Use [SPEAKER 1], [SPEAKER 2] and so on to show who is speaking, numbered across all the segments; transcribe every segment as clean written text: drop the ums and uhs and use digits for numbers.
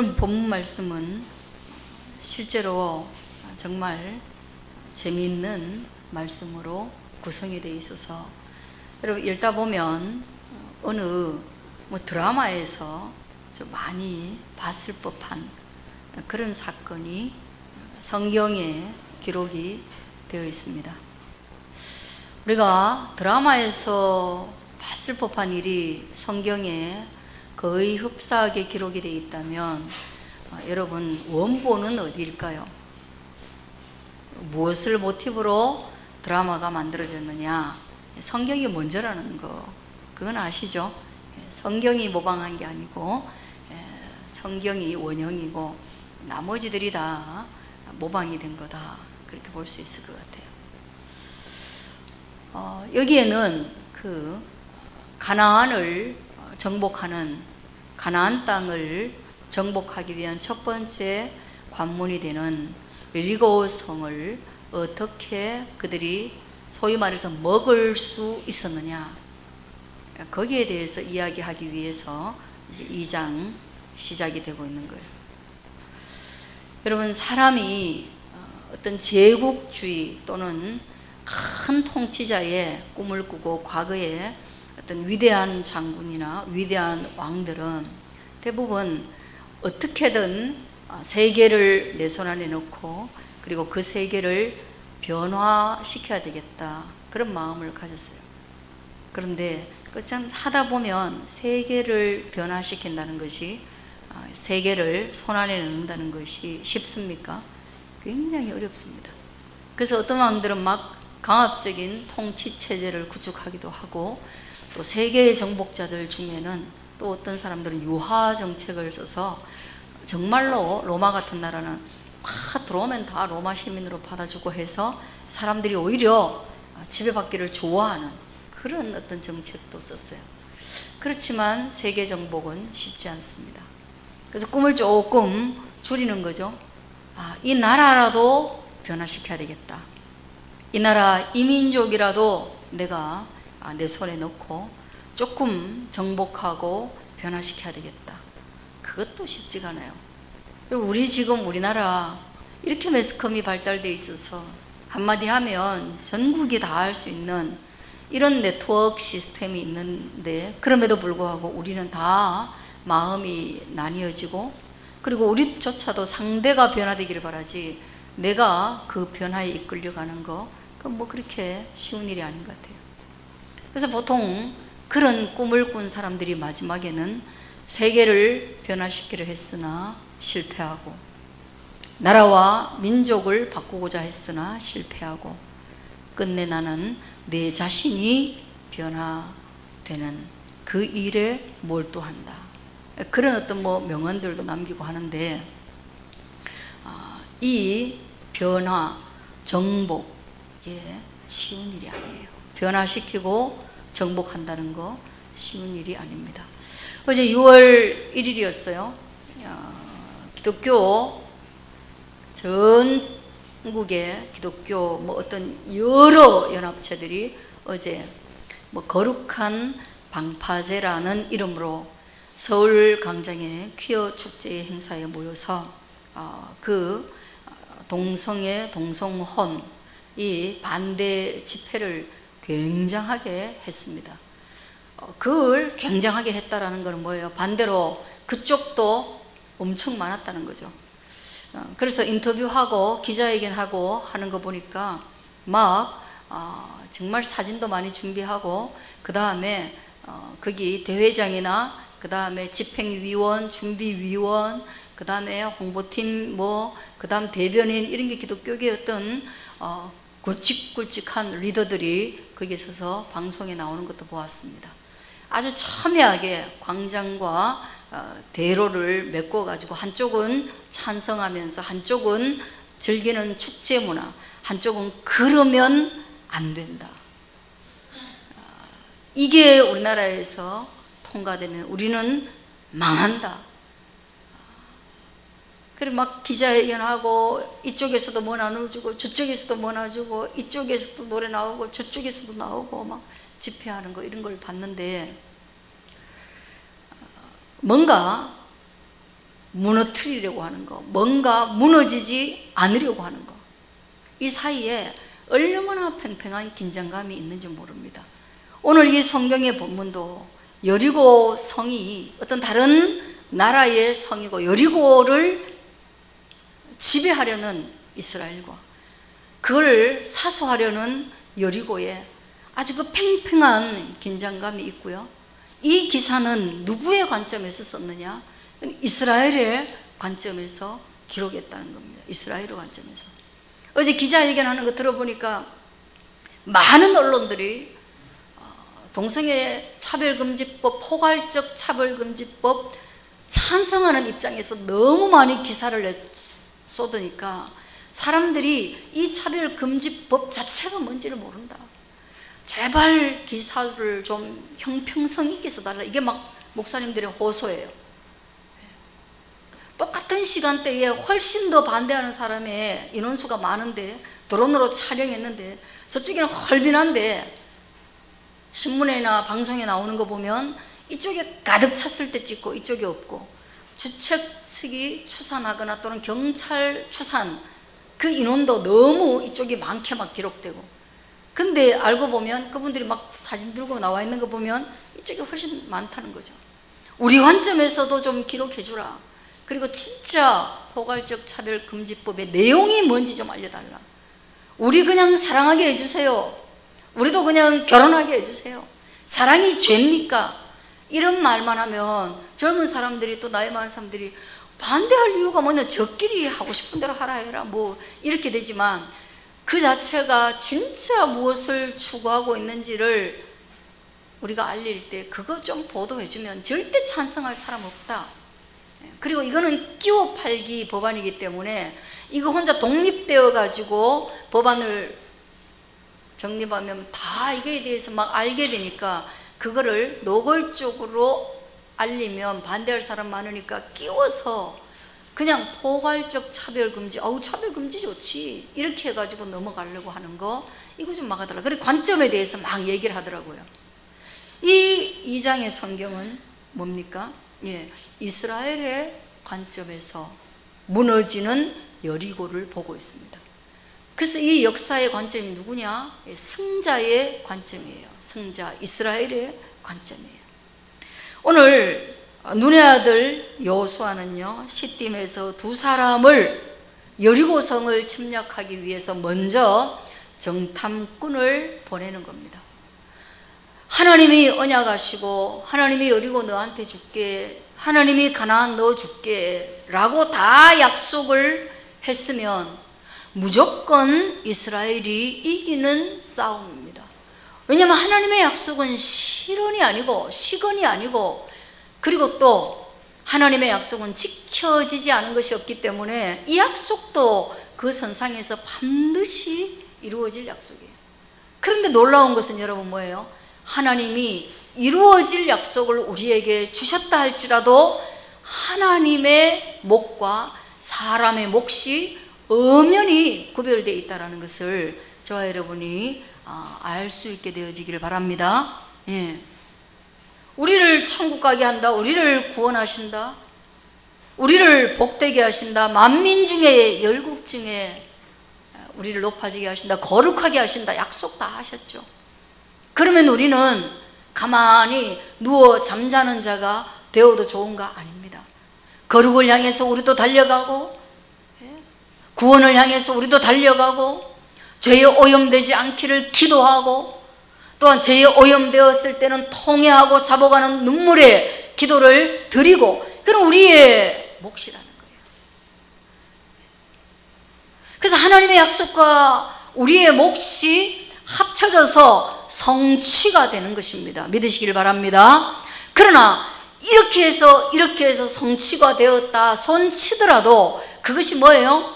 [SPEAKER 1] 오늘 본문 말씀은 실제로 정말 재미있는 말씀으로 구성이 되어 있어서 여러분 읽다 보면 어느 드라마에서 좀 많이 봤을 법한 그런 사건이 성경에 기록이 되어 있습니다. 우리가 드라마에서 봤을 법한 일이 성경에 거의 흡사하게 기록이 되어 있다면 여러분 원본은 어디일까요? 무엇을 모티브로 드라마가 만들어졌느냐? 성경이 먼저라는 거 그건 아시죠? 성경이 모방한 게 아니고 성경이 원형이고 나머지들이 다 모방이 된 거다, 그렇게 볼 수 있을 것 같아요. 여기에는 그 가나안을 정복하는, 가나안 땅을 정복하기 위한 첫 번째 관문이 되는 여리고 성을 어떻게 그들이 소위 말해서 먹을 수 있었느냐, 거기에 대해서 이야기하기 위해서 이제 2장 시작이 되고 있는 거예요. 여러분, 사람이 어떤 제국주의 또는 큰 통치자의 꿈을 꾸고 과거에 어떤 위대한 장군이나 위대한 왕들은 대부분 어떻게든 세계를 내 손 안에 넣고 그리고 그 세계를 변화시켜야 되겠다, 그런 마음을 가졌어요. 그런데 참 하다 보면 세계를 변화시킨다는 것이, 세계를 손 안에 넣는다는 것이 쉽습니까? 굉장히 어렵습니다. 그래서 어떤 왕들은 막 강압적인 통치 체제를 구축하기도 하고, 또 세계의 정복자들 중에는 또 어떤 사람들은 유화 정책을 써서 정말로 로마 같은 나라는 막 들어오면 다 로마 시민으로 받아주고 해서 사람들이 오히려 지배받기를 좋아하는 그런 어떤 정책도 썼어요. 그렇지만 세계 정복은 쉽지 않습니다. 그래서 꿈을 조금 줄이는 거죠. 이 나라라도 변화시켜야 되겠다. 이 나라 이민족이라도 내가 내 손에 넣고 조금 정복하고 변화시켜야 되겠다. 그것도 쉽지가 않아요. 그리고 우리나라 이렇게 매스컴이 발달되어 있어서 한마디 하면 전국이 다 알 수 있는 이런 네트워크 시스템이 있는데, 그럼에도 불구하고 우리는 다 마음이 나뉘어지고, 그리고 우리조차도 상대가 변화되기를 바라지 내가 그 변화에 이끌려가는 거, 그건 뭐 그렇게 쉬운 일이 아닌 것 같아요. 그래서 보통 그런 꿈을 꾼 사람들이 마지막에는 세계를 변화시키려 했으나 실패하고, 나라와 민족을 바꾸고자 했으나 실패하고, 끝내 나는 내 자신이 변화되는 그 일에 몰두한다, 그런 어떤 명언들도 남기고 하는데, 이 변화, 정복, 이게 쉬운 일이 아니에요. 변화시키고 정복한다는 거 쉬운 일이 아닙니다. 어제 6월 1일이었어요. 기독교 전국의 기독교 어떤 여러 연합체들이 어제 거룩한 방파제라는 이름으로 서울 광장의 퀴어 축제 행사에 모여서 그 동성애 동성혼 이 반대 집회를 굉장하게 했습니다. 그걸 굉장하게 했다라는 것은 뭐예요? 반대로 그쪽도 엄청 많았다는 거죠. 그래서 인터뷰하고 기자회견하고 하는 거 보니까 막 정말 사진도 많이 준비하고, 그 다음에 거기 대회장이나 그 다음에 집행위원, 준비위원, 그 다음에 홍보팀, 그 다음 대변인, 이런 게 기독교계 어떤 굵직굵직한 리더들이 거기에 서서 방송에 나오는 것도 보았습니다. 아주 첨예하게 광장과 대로를 메꿔가지고 한쪽은 찬성하면서 한쪽은 즐기는 축제 문화, 한쪽은 그러면 안 된다. 이게 우리나라에서 통과되면 우리는 망한다. 그리고 막 기자회견하고 이쪽에서도 뭐 나눠주고 저쪽에서도 뭐 나눠주고 이쪽에서도 노래 나오고 저쪽에서도 나오고 막 집회하는 거, 이런 걸 봤는데 뭔가 무너뜨리려고 하는 거, 뭔가 무너지지 않으려고 하는 거, 이 사이에 얼마나 팽팽한 긴장감이 있는지 모릅니다. 오늘 이 성경의 본문도 여리고 성이 어떤 다른 나라의 성이고, 여리고를 지배하려는 이스라엘과 그걸 사수하려는 여리고에 아주 그 팽팽한 긴장감이 있고요. 이 기사는 누구의 관점에서 썼느냐? 이스라엘의 관점에서 기록했다는 겁니다. 이스라엘의 관점에서. 어제 기자회견하는 거 들어보니까 많은 언론들이 동성애 차별금지법, 포괄적 차별금지법 찬성하는 입장에서 너무 많이 기사를 쏟으니까 사람들이 이 차별금지법 자체가 뭔지를 모른다. 제발 기사를 좀 형평성 있게 써달라. 이게 막 목사님들의 호소예요. 똑같은 시간대에 훨씬 더 반대하는 사람의 인원수가 많은데, 드론으로 촬영했는데 저쪽에는 헐빈한데 신문이나 방송에 나오는 거 보면 이쪽에 가득 찼을 때 찍고 이쪽에 없고, 주최 측이 추산하거나 또는 경찰 추산 그 인원도 너무 이쪽이 많게 막 기록되고, 근데 알고 보면 그분들이 막 사진 들고 나와 있는 거 보면 이쪽이 훨씬 많다는 거죠. 우리 관점에서도 좀 기록해 주라. 그리고 진짜 포괄적 차별금지법의 내용이 뭔지 좀 알려달라. 우리 그냥 사랑하게 해주세요. 우리도 그냥 결혼하게 해주세요. 사랑이 죄입니까? 이런 말만 하면 젊은 사람들이, 또 나이 많은 사람들이 반대할 이유가 뭐냐, 저끼리 하고 싶은 대로 하라 해라 뭐 이렇게 되지만, 그 자체가 진짜 무엇을 추구하고 있는지를 우리가 알릴 때 그거 좀 보도해주면 절대 찬성할 사람 없다. 그리고 이거는 끼워 팔기 법안이기 때문에 이거 혼자 독립되어 가지고 법안을 정립하면 다 이거에 대해서 막 알게 되니까, 그거를 노골적으로 알리면 반대할 사람 많으니까 끼워서 그냥 포괄적 차별금지, 차별금지 좋지 이렇게 해가지고 넘어가려고 하는 거, 이거 좀 막아달라. 그리고 관점에 대해서 막 얘기를 하더라고요. 이 2장의 성경은 뭡니까? 이스라엘의 관점에서 무너지는 여리고를 보고 있습니다. 그래서 이 역사의 관점이 누구냐? 승자의 관점이에요. 승자, 이스라엘의 관점이에요. 오늘 눈의 아들 여호수아는요, 시딤에서 두 사람을, 여리고성을 침략하기 위해서 먼저 정탐꾼을 보내는 겁니다. 하나님이 언약하시고, 하나님이 여리고 너한테 줄게, 하나님이 가나안 너 줄게 라고 다 약속을 했으면 무조건 이스라엘이 이기는 싸움입니다. 왜냐하면 하나님의 약속은 실언이 아니고 시건이 아니고, 그리고 또 하나님의 약속은 지켜지지 않은 것이 없기 때문에 이 약속도 그 선상에서 반드시 이루어질 약속이에요. 그런데 놀라운 것은 여러분 뭐예요? 하나님이 이루어질 약속을 우리에게 주셨다 할지라도 하나님의 몫과 사람의 몫이 엄연히 구별되어 있다는 것을 저와 여러분이 알 수 있게 되어지기를 바랍니다. 우리를 천국 가게 한다, 우리를 구원하신다, 우리를 복되게 하신다, 만민 중에 열국 중에 우리를 높아지게 하신다, 거룩하게 하신다, 약속 다 하셨죠. 그러면 우리는 가만히 누워 잠자는 자가 되어도 좋은가? 아닙니다. 거룩을 향해서 우리도 달려가고, 구원을 향해서 우리도 달려가고, 죄에 오염되지 않기를 기도하고, 또한 죄에 오염되었을 때는 통회하고 잡아가는 눈물의 기도를 드리고, 그건 우리의 몫이라는 거예요. 그래서 하나님의 약속과 우리의 몫이 합쳐져서 성취가 되는 것입니다. 믿으시길 바랍니다. 그러나 이렇게 해서 성취가 되었다 손치더라도 그것이 뭐예요?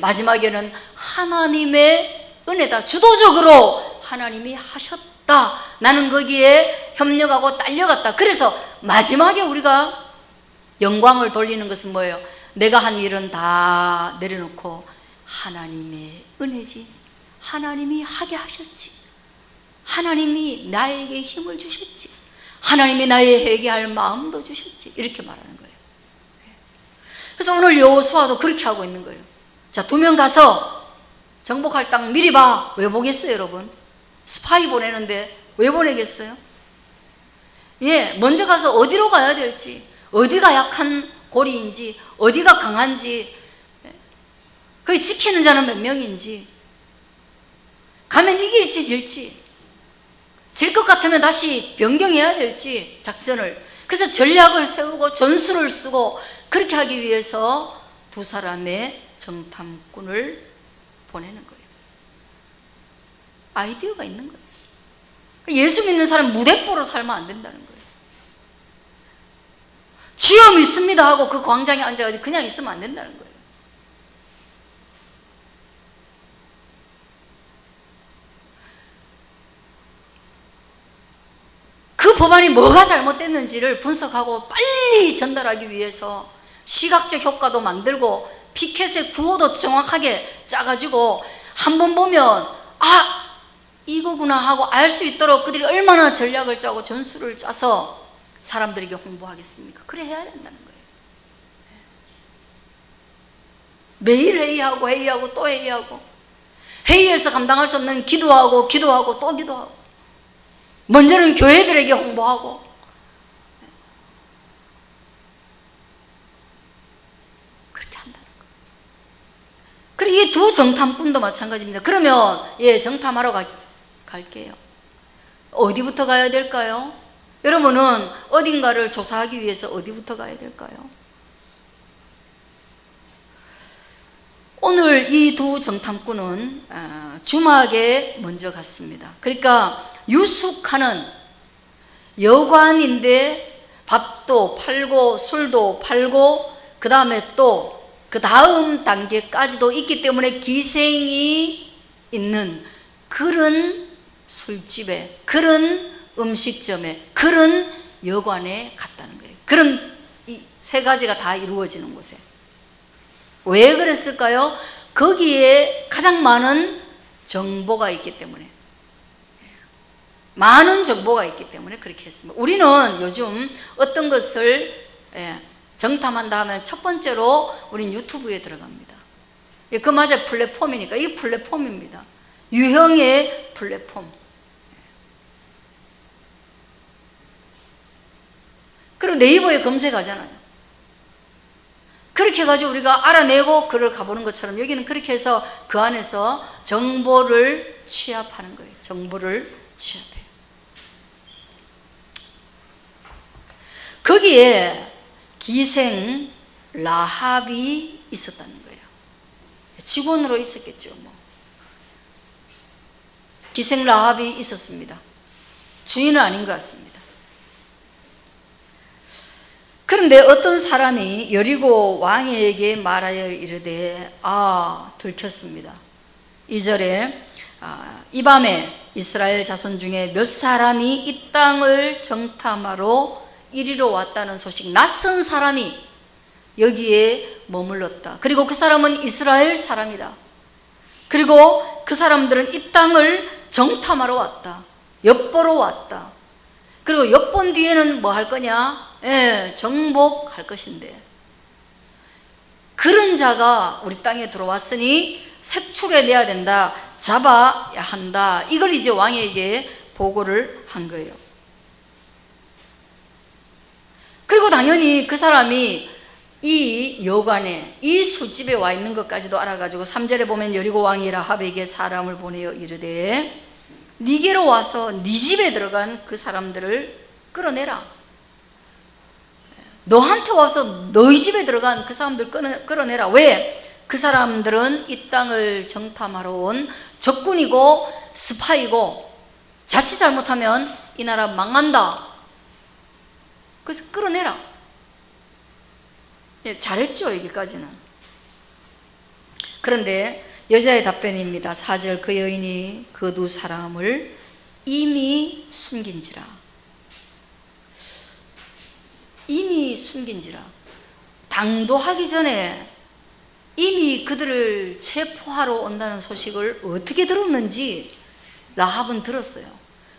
[SPEAKER 1] 마지막에는 하나님의 은혜다. 주도적으로 하나님이 하셨다. 나는 거기에 협력하고 딸려갔다. 그래서 마지막에 우리가 영광을 돌리는 것은 뭐예요? 내가 한 일은 다 내려놓고 하나님의 은혜지, 하나님이 하게 하셨지, 하나님이 나에게 힘을 주셨지, 하나님이 나의 회개할 마음도 주셨지, 이렇게 말하는 거예요. 그래서 오늘 여호수아도 그렇게 하고 있는 거예요. 자, 2명 가서 정복할 땅 미리 봐. 왜 보겠어요, 여러분? 스파이 보내는데 왜 보내겠어요? 예, 먼저 가서 어디로 가야 될지, 어디가 약한 고리인지, 어디가 강한지, 거기 지키는 자는 몇 명인지, 가면 이길지 질지, 질 것 같으면 다시 변경해야 될지 작전을. 그래서 전략을 세우고 전술을 쓰고 그렇게 하기 위해서 2사람의 정탐꾼을 보내는 거예요. 아이디어가 있는 거예요. 예수 믿는 사람 무대뽀로 살면 안 된다는 거예요. 주여 믿습니다 하고 그 광장에 앉아가지고 그냥 있으면 안 된다는 거예요. 그 법안이 뭐가 잘못됐는지를 분석하고 빨리 전달하기 위해서 시각적 효과도 만들고 피켓의 구호도 정확하게 짜가지고 한번 보면 아, 이거구나 하고 알 수 있도록 그들이 얼마나 전략을 짜고 전술을 짜서 사람들에게 홍보하겠습니까? 그래 해야 된다는 거예요. 매일 회의하고 또 회의하고, 회의에서 감당할 수 없는 기도하고 또 기도하고, 먼저는 교회들에게 홍보하고, 그렇게 한다는 거예요. 그리고 이 2 정탐꾼도 마찬가지입니다. 그러면 예, 정탐하러 갈게요. 어디부터 가야 될까요? 여러분은 어딘가를 조사하기 위해서 어디부터 가야 될까요? 오늘 이 2 정탐꾼은 주막에 먼저 갔습니다. 그러니까 유숙하는 여관인데 밥도 팔고 술도 팔고 그 다음에 또 그 다음 단계까지도 있기 때문에 기생이 있는 그런 술집에, 그런 음식점에, 그런 여관에 갔다는 거예요. 그런 이 3가지가 다 이루어지는 곳에. 왜 그랬을까요? 거기에 가장 많은 정보가 있기 때문에, 많은 정보가 있기 때문에 그렇게 했습니다. 우리는 요즘 어떤 것을 정탐한다 하면 첫 번째로 우린 유튜브에 들어갑니다. 그 맞아 플랫폼이니까. 이 플랫폼입니다. 유형의 플랫폼. 그리고 네이버에 검색하잖아요. 그렇게 해가지고 우리가 알아내고 글을 가보는 것처럼 여기는 그렇게 해서 그 안에서 정보를 취합하는 거예요. 정보를 취합해요. 거기에 기생 라합이 있었다는 거예요. 직원으로 있었겠죠. 기생 라합이 있었습니다. 주인은 아닌 것 같습니다. 그런데 어떤 사람이 여리고 왕에게 말하여 이르되 들켰습니다. 2절에 이 밤에 이스라엘 자손 중에 몇 사람이 이 땅을 정탐하러 이리로 왔다는 소식, 낯선 사람이 여기에 머물렀다. 그리고 그 사람은 이스라엘 사람이다. 그리고 그 사람들은 이 땅을 정탐하러 왔다. 엿보러 왔다. 그리고 엿본 뒤에는 뭐 할 거냐? 정복할 것인데, 그런 자가 우리 땅에 들어왔으니 색출해내야 된다. 잡아야 한다. 이걸 이제 왕에게 보고를 한 거예요. 그리고 당연히 그 사람이 이 여관에, 이 술집에 와 있는 것까지도 알아가지고 3절에 보면 여리고 왕이 라합에게 사람을 보내어 이르되 네게로 와서 네 집에 들어간 그 사람들을 끌어내라. 너한테 와서 너희 집에 들어간 그 사람들 끌어내라. 왜? 그 사람들은 이 땅을 정탐하러 온 적군이고 스파이고 자칫 잘못하면 이 나라 망한다. 그래서 끌어내라. 잘했죠, 여기까지는. 그런데 여자의 답변입니다. 4절, 그 여인이 그 2 사람을 이미 숨긴지라. 이미 숨긴지라. 당도하기 전에 이미 그들을 체포하러 온다는 소식을 어떻게 들었는지 라합은 들었어요.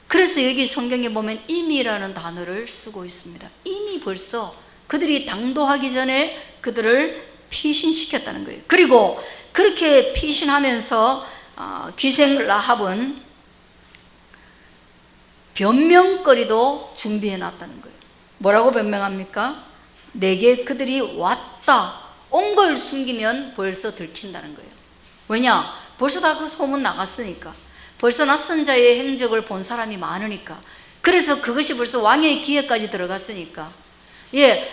[SPEAKER 1] 그래서 여기 성경에 보면 이미라는 단어를 쓰고 있습니다. 이미 벌써 그들이 당도하기 전에 그들을 피신시켰다는 거예요. 그리고 그렇게 피신하면서 귀생 라합은 변명거리도 준비해 놨다는 거예요. 뭐라고 변명합니까? 내게 그들이 왔다. 온 걸 숨기면 벌써 들킨다는 거예요. 왜냐? 벌써 다 그 소문 나갔으니까. 벌써 낯선 자의 행적을 본 사람이 많으니까. 그래서 그것이 벌써 왕의 귀에까지 들어갔으니까.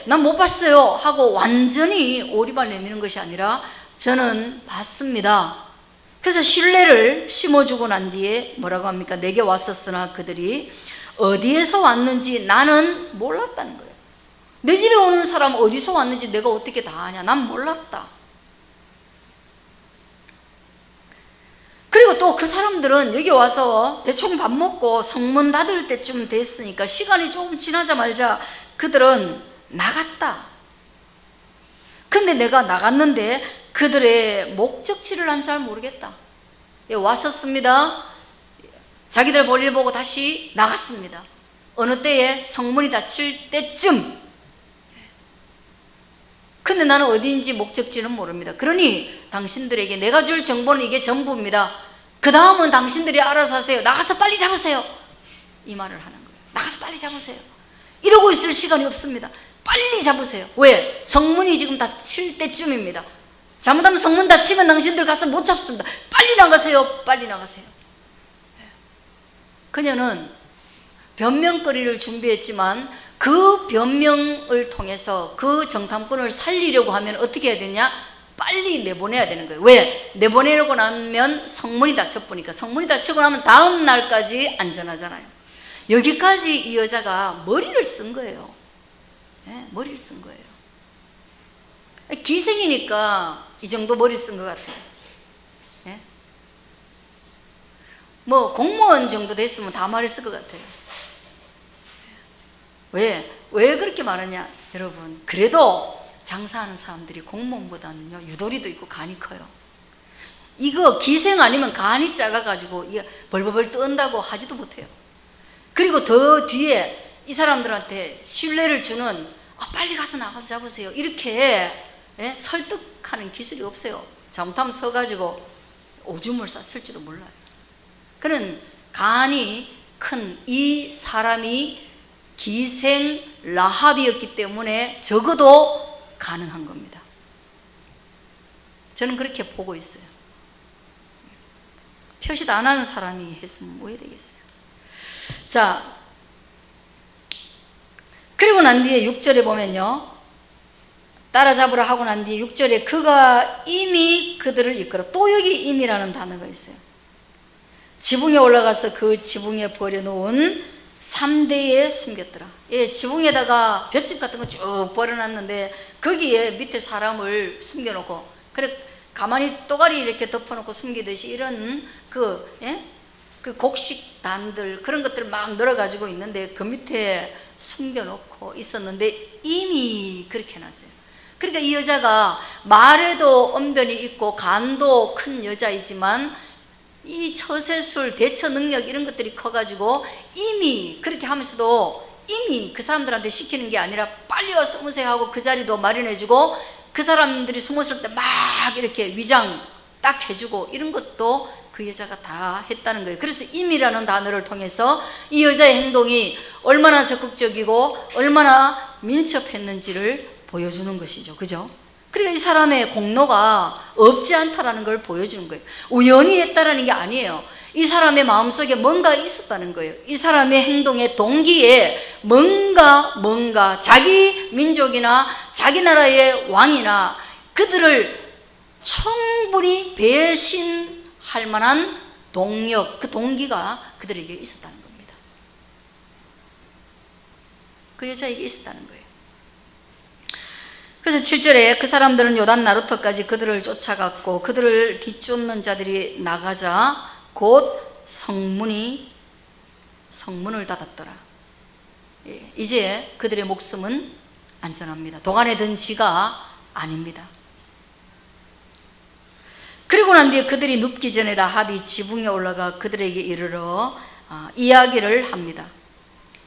[SPEAKER 1] 난 못 봤어요 하고 완전히 오리발 내미는 것이 아니라 저는 봤습니다. 그래서 신뢰를 심어주고 난 뒤에 뭐라고 합니까? 내게 왔었으나 그들이 어디에서 왔는지 나는 몰랐다는 거예요. 내 집에 오는 사람 어디서 왔는지 내가 어떻게 다 아냐? 난 몰랐다. 그리고 또 그 사람들은 여기 와서 대충 밥 먹고 성문 닫을 때쯤 됐으니까 시간이 조금 지나자마자 그들은 나갔다. 근데 내가 나갔는데 그들의 목적지를 난 잘 모르겠다. 왔었습니다. 자기들 볼일 보고 다시 나갔습니다. 어느 때에 성문이 닫힐 때쯤. 근데 나는 어디인지 목적지는 모릅니다. 그러니 당신들에게 내가 줄 정보는 이게 전부입니다. 그 다음은 당신들이 알아서 하세요. 나가서 빨리 잡으세요. 이 말을 하는 거예요. 나가서 빨리 잡으세요. 이러고 있을 시간이 없습니다. 빨리 잡으세요. 왜? 성문이 지금 닫힐 때쯤입니다. 잘못하면 성문 닫히면 당신들 가서 못 잡습니다. 빨리 나가세요. 빨리 나가세요. 그녀는 변명거리를 준비했지만 그 변명을 통해서 그 정탐꾼을 살리려고 하면 어떻게 해야 되냐? 빨리 내보내야 되는 거예요. 왜? 내보내려고 나면 성문이 닫혀보니까 성문이 닫히고 나면 다음 날까지 안전하잖아요. 여기까지 이 여자가 머리를 쓴 거예요. 머리를 쓴 거예요. 기생이니까 이 정도 머리 쓴 것 같아요. 뭐 공무원 정도 됐으면 다 말했을 것 같아요. 왜 그렇게 말하냐? 여러분, 그래도 장사하는 사람들이 공무원보다는요 유도리도 있고 간이 커요. 이거 기생 아니면 간이 작아가지고 이게 벌벌벌 떤다고 하지도 못해요. 그리고 더 뒤에 이 사람들한테 신뢰를 주는 빨리 가서 나가서 잡으세요 이렇게 설득하는 기술이 없어요. 잘못하면 서가지고 오줌을 쌌을지도 몰라요. 그는 간이 큰 이 사람이 기생 라합이었기 때문에 적어도 가능한 겁니다. 저는 그렇게 보고 있어요. 표시도 안 하는 사람이 했으면 뭐 해야 되겠어요. 자, 그리고 난 뒤에 6절에 보면요, 따라잡으라 하고 난 뒤에 6절에 그가 이미 그들을 이끌어, 또 여기 임이라는 단어가 있어요. 지붕에 올라가서 그 지붕에 버려놓은 3대에 숨겼더라. 지붕에다가 볏짚 같은 거 쭉 버려놨는데 거기에 밑에 사람을 숨겨놓고, 그래 가만히 또가리 이렇게 덮어놓고 숨기듯이 이런 그 곡식단들 그런 것들 막 늘어가지고 있는데 그 밑에 숨겨놓고 있었는데 이미 그렇게 해놨어요. 그러니까 이 여자가 말에도 언변이 있고 간도 큰 여자이지만 이 처세술, 대처 능력 이런 것들이 커가지고 이미 그렇게 하면서도 이미 그 사람들한테 시키는 게 아니라 빨리 와서 숨으세요 하고 그 자리도 마련해주고 그 사람들이 숨었을 때 막 이렇게 위장 딱 해주고 이런 것도 그 여자가 다 했다는 거예요. 그래서 임이라는 단어를 통해서 이 여자의 행동이 얼마나 적극적이고 얼마나 민첩했는지를 보여주는 것이죠. 그죠? 그러니까 이 사람의 공로가 없지 않다라는 걸 보여주는 거예요. 우연히 했다라는 게 아니에요. 이 사람의 마음속에 뭔가 있었다는 거예요. 이 사람의 행동의 동기에 뭔가 자기 민족이나 자기 나라의 왕이나 그들을 충분히 배신할 만한 동력, 그 동기가 그들에게 있었다는 겁니다. 그 여자에게 있었다는 거예요. 그래서 7절에 그 사람들은 요단 나루터까지 그들을 쫓아갔고 그들을 뒤쫓는 자들이 나가자 곧 성문을 닫았더라. 이제 그들의 목숨은 안전합니다. 도간에 든 지가 아닙니다. 그리고 난 뒤에 그들이 눕기 전에 라합이 지붕에 올라가 그들에게 이르러 이야기를 합니다.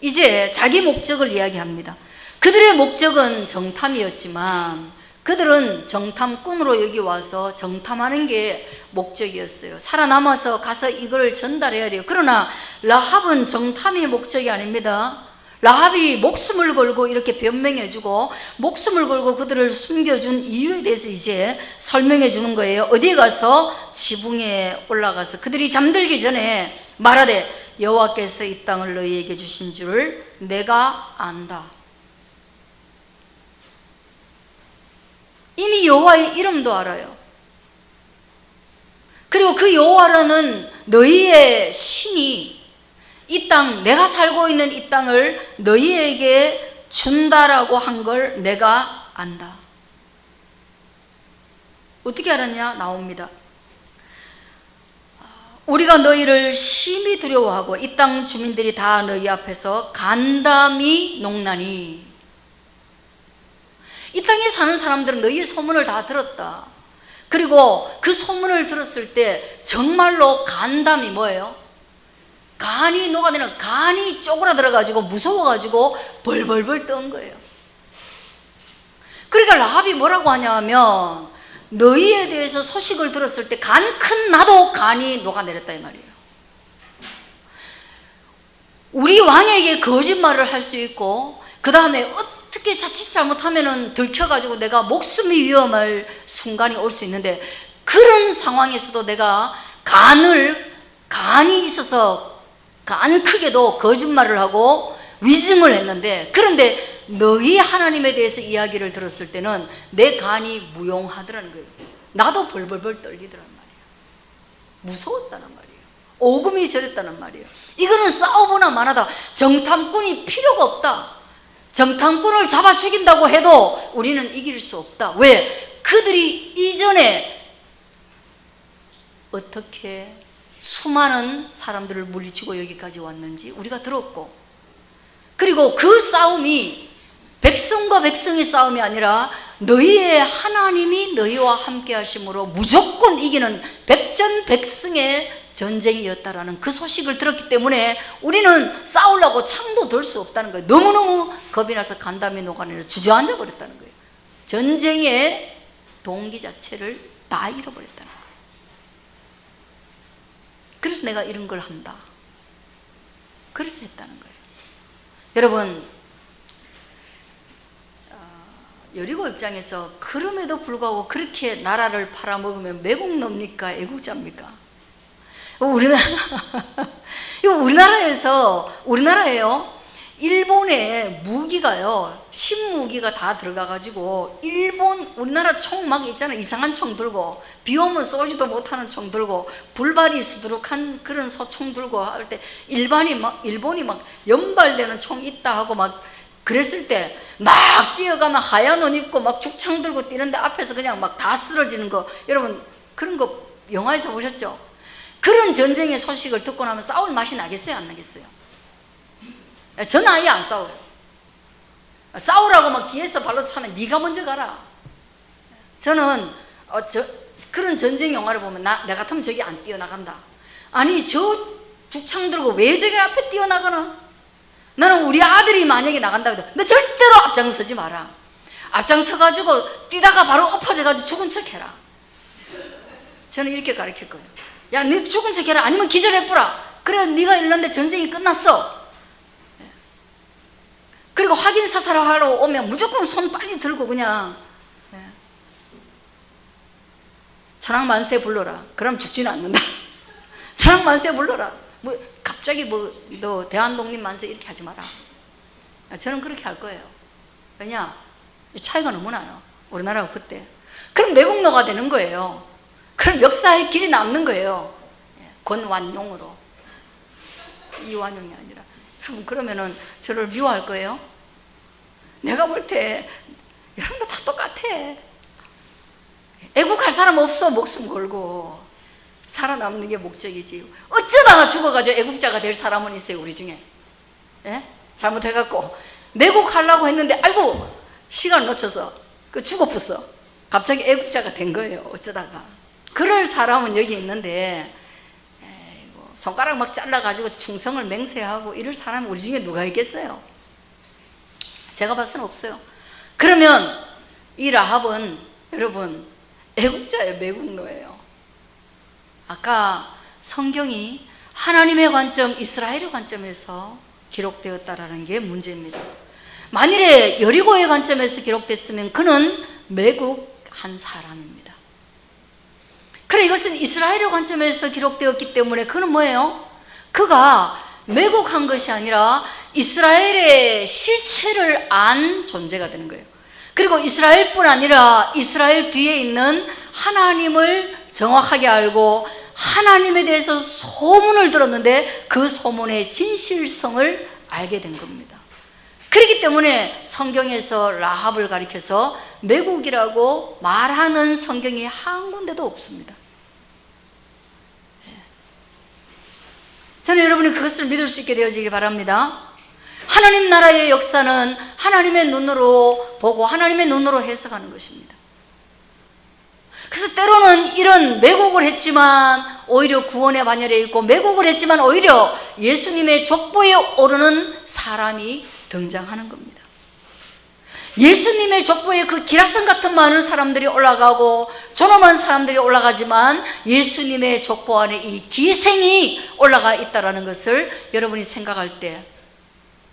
[SPEAKER 1] 이제 자기 목적을 이야기합니다. 그들의 목적은 정탐이었지만 그들은 정탐꾼으로 여기 와서 정탐하는 게 목적이었어요. 살아남아서 가서 이걸 전달해야 돼요. 그러나 라합은 정탐이 목적이 아닙니다. 라합이 목숨을 걸고 이렇게 변명해주고 목숨을 걸고 그들을 숨겨준 이유에 대해서 이제 설명해 주는 거예요. 어디에 가서? 지붕에 올라가서 그들이 잠들기 전에 말하되 여호와께서 이 땅을 너희에게 주신 줄을 내가 안다. 이미 여호와의 이름도 알아요. 그리고 그 여호와라는 너희의 신이 이 땅, 내가 살고 있는 이 땅을 너희에게 준다라고 한 걸 내가 안다. 어떻게 알았냐? 나옵니다. 우리가 너희를 심히 두려워하고 이 땅 주민들이 다 너희 앞에서 간담이 농나니. 이 땅에 사는 사람들은 너희의 소문을 다 들었다. 그리고 그 소문을 들었을 때 정말로 간담이 뭐예요? 간이 녹아내는, 간이 쪼그라들어가지고 무서워가지고 벌벌벌 떤 거예요. 그러니까 라합이 뭐라고 하냐면 너희에 대해서 소식을 들었을 때 간 큰 나도 간이 녹아내렸다 이 말이에요. 우리 왕에게 거짓말을 할 수 있고 그 다음에 어떻게 자칫 잘못하면 들켜가지고 내가 목숨이 위험할 순간이 올 수 있는데 그런 상황에서도 내가 간이 있어서 간 크게도 거짓말을 하고 위증을 했는데, 그런데 너희 하나님에 대해서 이야기를 들었을 때는 내 간이 무용하더라는 거예요. 나도 벌벌벌 떨리더란 말이에요. 무서웠다는 말이에요. 오금이 저렸다는 말이에요. 이거는 싸워보나 마나다. 정탐꾼이 필요가 없다. 정탐꾼을 잡아 죽인다고 해도 우리는 이길 수 없다. 왜? 그들이 이전에 어떻게 수많은 사람들을 물리치고 여기까지 왔는지 우리가 들었고, 그리고 그 싸움이 백성과 백성의 싸움이 아니라 너희의 하나님이 너희와 함께 하심으로 무조건 이기는 백전백승의 전쟁이었다라는 그 소식을 들었기 때문에 우리는 싸우려고 창도 들 수 없다는 거예요. 너무너무 겁이 나서 간담이 녹아내려서 주저앉아 버렸다는 거예요. 전쟁의 동기 자체를 다 잃어버렸다는 거예요. 그래서 내가 이런 걸 한다. 그래서 했다는 거예요. 여러분, 여리고 입장에서 그럼에도 불구하고 그렇게 나라를 팔아먹으면 매국노입니까? 애국자입니까? 우리나라에요. 일본의 무기가요, 신무기가 다 들어가가지고 우리나라 총 막 있잖아요. 이상한 총 들고 비 오면 쏘지도 못하는 총 들고 불발이 수두룩한 그런 소총 들고 할 때 일본이 막 연발되는 총 있다 하고 막 그랬을 때 막 뛰어가면 하얀 옷 입고 막 죽창 들고 뛰는데 앞에서 그냥 막 다 쓰러지는 거, 여러분 그런 거 영화에서 보셨죠? 그런 전쟁의 소식을 듣고 나면 싸울 맛이 나겠어요? 안 나겠어요? 저는 아예 안 싸워요. 싸우라고 막 뒤에서 발로 차면 네가 먼저 가라. 저는 그런 전쟁 영화를 보면 내 같으면 저기 안 뛰어나간다. 아니 저 죽창 들고 왜 저기 앞에 뛰어나가나? 나는 우리 아들이 만약에 나간다 해도 너 절대로 앞장서지 마라. 앞장서가지고 뛰다가 바로 엎어져가지고 죽은 척 해라. 저는 이렇게 가르칠 거예요. 야, 너 죽은 척 해라. 아니면 기절해보라. 그래 네가 일어났는데 전쟁이 끝났어. 그리고 확인 사살하러 오면 무조건 손 빨리 들고 그냥 천황만세 불러라. 그럼 죽지는 않는다. 천황만세 불러라. 뭐 갑자기 너 대한독립 만세 이렇게 하지 마라. 저는 그렇게 할 거예요. 왜냐? 차이가 너무 나요. 우리나라가 그때. 그럼 매국노가 되는 거예요. 그럼 역사의 길이 남는 거예요. 권완용으로. 이완용이 아니라. 그러면은 저를 미워할 거예요? 내가 볼 때 여러분도 다 똑같아. 애국할 사람 없어. 목숨 걸고 살아남는 게 목적이지. 어쩌다가 죽어가지고 애국자가 될 사람은 있어요, 우리 중에. 예? 잘못해갖고 매국하려고 했는데 아이고 시간 놓쳐서 죽어붙어. 갑자기 애국자가 된 거예요, 어쩌다가. 그럴 사람은 여기 있는데 손가락 막 잘라가지고 충성을 맹세하고 이럴 사람은 우리 중에 누가 있겠어요? 제가 봐서는 없어요. 그러면 이 라합은 여러분 애국자예요. 매국노예요. 아까 성경이 하나님의 관점, 이스라엘의 관점에서 기록되었다라는 게 문제입니다. 만일에 여리고의 관점에서 기록됐으면 그는 매국한 사람입니다. 그래, 이것은 이스라엘의 관점에서 기록되었기 때문에 그는 뭐예요? 그가 매국한 것이 아니라 이스라엘의 실체를 안 존재가 되는 거예요. 그리고 이스라엘뿐 아니라 이스라엘 뒤에 있는 하나님을 정확하게 알고 하나님에 대해서 소문을 들었는데 그 소문의 진실성을 알게 된 겁니다. 그렇기 때문에 성경에서 라합을 가리켜서 매국이라고 말하는 성경이 한 군데도 없습니다. 저는 여러분이 그것을 믿을 수 있게 되어지길 바랍니다. 하나님 나라의 역사는 하나님의 눈으로 보고 하나님의 눈으로 해석하는 것입니다. 그래서 때로는 이런 매국을 했지만 오히려 구원의 반열에 있고, 매국을 했지만 오히려 예수님의 족보에 오르는 사람이 등장하는 겁니다. 예수님의 족보에 그 기라성 같은 많은 사람들이 올라가고 존엄한 사람들이 올라가지만 예수님의 족보 안에 이 기생이 올라가 있다는 것을 여러분이 생각할 때,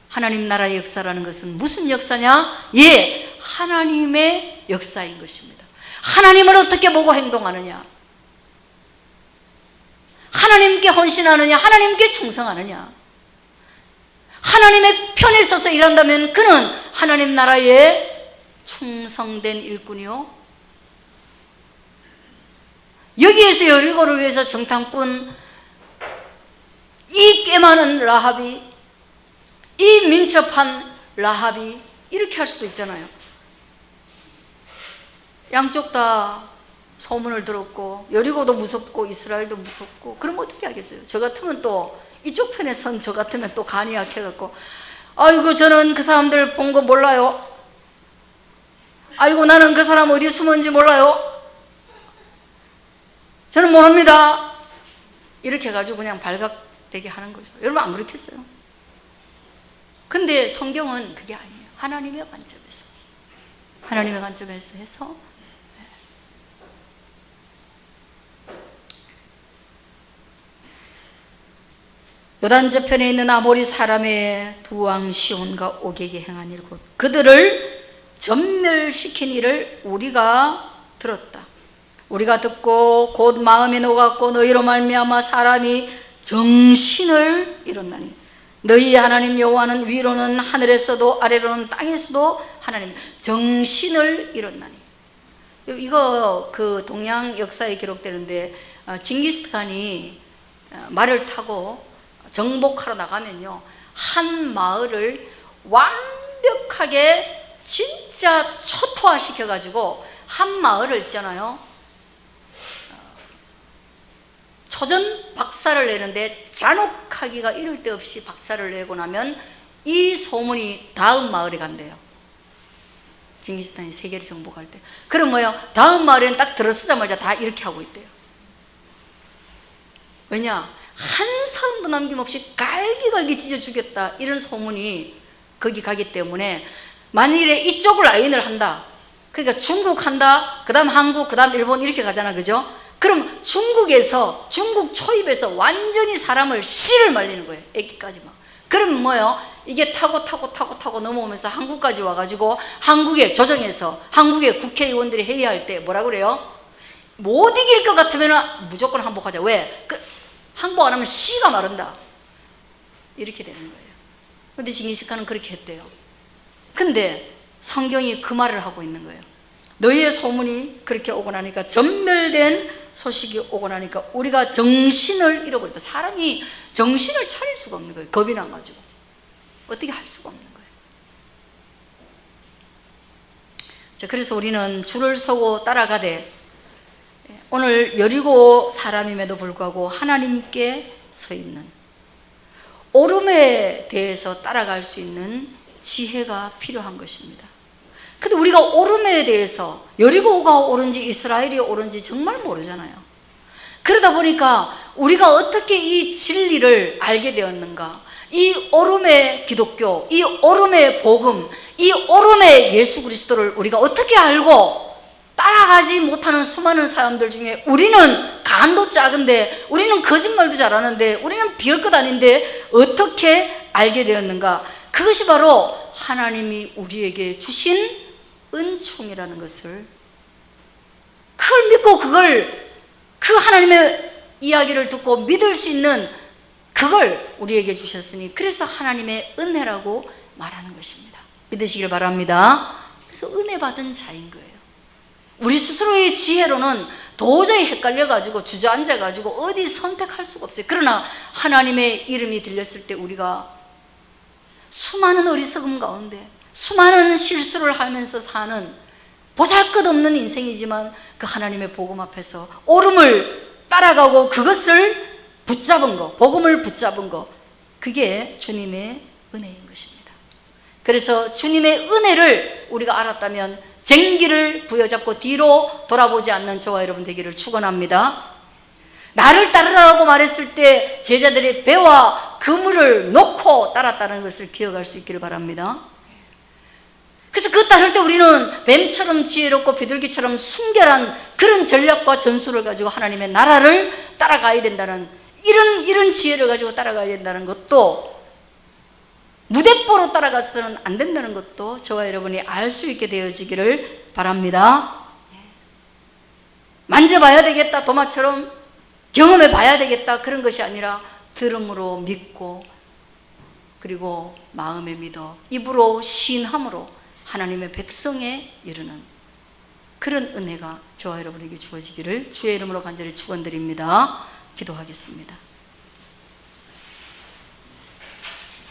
[SPEAKER 1] 하나님 나라의 역사라는 것은 무슨 역사냐? 예, 하나님의 역사인 것입니다. 하나님을 어떻게 보고 행동하느냐, 하나님께 헌신하느냐, 하나님께 충성하느냐, 하나님의 편에 서서 일한다면 그는 하나님 나라에 충성된 일꾼이요, 여기에서 여리고를 위해서 정탐꾼 이 꽤 많은 라합이, 이 민첩한 라합이 이렇게 할 수도 있잖아요. 양쪽 다 소문을 들었고 여리고도 무섭고 이스라엘도 무섭고, 그럼 어떻게 하겠어요? 저 같으면 또 이쪽 편에 선 저 같으면 또 간이 약해갖고, 아이고 저는 그 사람들 본 거 몰라요, 아이고 나는 그 사람 어디 숨었는지 몰라요, 저는 모릅니다, 이렇게 해가지고 그냥 발각되게 하는 거죠. 여러분 안 그렇겠어요? 근데 성경은 그게 아니에요. 하나님의 관점에서 해서 요단 저편에 있는 아모리 사람의 두 왕 시온과 오게게 행한 일, 곧 그들을 전멸시킨 일을 우리가 들었다. 우리가 듣고 곧 마음이 녹았고 너희로 말미암아 사람이 정신을 잃었나니, 너희 하나님 여호와는 위로는 하늘에서도 아래로는 땅에서도 하나님, 정신을 잃었나니. 이거 그 동양 역사에 기록되는데, 징기스칸이 말을 타고 정복하러 나가면요, 한 마을을 완벽하게 진짜 초토화시켜가지고 한 마을을 있잖아요, 초전 박살을 내는데 잔혹하기가 이를 데 없이 박살을 내고 나면 이 소문이 다음 마을에 간대요. 징기스칸이 세계를 정복할 때. 그럼 뭐요? 다음 마을에는 딱 들어서자마자 다 이렇게 하고 있대요. 왜냐? 한 사람도 남김없이 갈기갈기 찢어 죽였다, 이런 소문이 거기 가기 때문에, 만일에 이쪽을 라인을 한다, 그러니까 중국 한다, 그 다음 한국, 그 다음 일본 이렇게 가잖아, 그죠? 그럼 중국에서, 중국 초입에서 완전히 사람을 씨를 말리는 거예요, 애기까지 막. 그럼 뭐요? 이게 타고 넘어오면서 한국까지 와가지고 한국에 조정해서 한국의 국회의원들이 회의할 때 뭐라 그래요? 못 이길 것 같으면 무조건 항복하자. 왜? 항복 안 하면 씨가 마른다, 이렇게 되는 거예요. 근데 징기스칸은 그렇게 했대요. 근데 성경이 그 말을 하고 있는 거예요. 너희의 소문이 그렇게 오고 나니까, 전멸된 소식이 오고 나니까 우리가 정신을 잃어버렸다. 사람이 정신을 차릴 수가 없는 거예요. 겁이 나가지고 어떻게 할 수가 없는 거예요. 자, 그래서 우리는 줄을 서고 따라가되, 오늘 여리고 사람임에도 불구하고 하나님께 서 있는, 오름에 대해서 따라갈 수 있는 지혜가 필요한 것입니다. 근데 우리가 오름에 대해서, 여리고가 오른지 이스라엘이 오른지 정말 모르잖아요. 그러다 보니까 우리가 어떻게 이 진리를 알게 되었는가, 이 오름의 기독교, 이 오름의 복음, 이 오름의 예수 그리스도를 우리가 어떻게 알고 따라가지 못하는 수많은 사람들 중에 우리는 간도 작은데, 우리는 거짓말도 잘하는데, 우리는 비할 것 아닌데 어떻게 알게 되었는가? 그것이 바로 하나님이 우리에게 주신 은총이라는 것을, 그걸 믿고 그 하나님의 이야기를 듣고 믿을 수 있는 그걸 우리에게 주셨으니, 그래서 하나님의 은혜라고 말하는 것입니다. 믿으시길 바랍니다. 그래서 은혜 받은 자인 거예요. 우리 스스로의 지혜로는 도저히 헷갈려가지고 주저앉아가지고 어디 선택할 수가 없어요. 그러나 하나님의 이름이 들렸을 때 우리가 수많은 어리석음 가운데 수많은 실수를 하면서 사는 보잘것없는 인생이지만, 그 하나님의 복음 앞에서 오름을 따라가고 그것을 붙잡은 거, 복음을 붙잡은 거, 그게 주님의 은혜인 것입니다. 그래서 주님의 은혜를 우리가 알았다면 쟁기를 부여잡고 뒤로 돌아보지 않는 저와 여러분 되기를 축원합니다. 나를 따르라고 말했을 때 제자들이 배와 그물을 놓고 따랐다는 것을 기억할 수 있기를 바랍니다. 그래서 그 따를 때 우리는 뱀처럼 지혜롭고 비둘기처럼 순결한 그런 전략과 전술을 가지고 하나님의 나라를 따라가야 된다는, 이런 지혜를 가지고 따라가야 된다는 것도, 무대뽀로 따라가서는 안 된다는 것도 저와 여러분이 알 수 있게 되어지기를 바랍니다. 만져봐야 되겠다, 도마처럼 경험해 봐야 되겠다, 그런 것이 아니라 들음으로 믿고, 그리고 마음에 믿어 입으로 시인함으로 하나님의 백성에 이르는 그런 은혜가 저와 여러분에게 주어지기를 주의 이름으로 간절히 축원드립니다. 기도하겠습니다.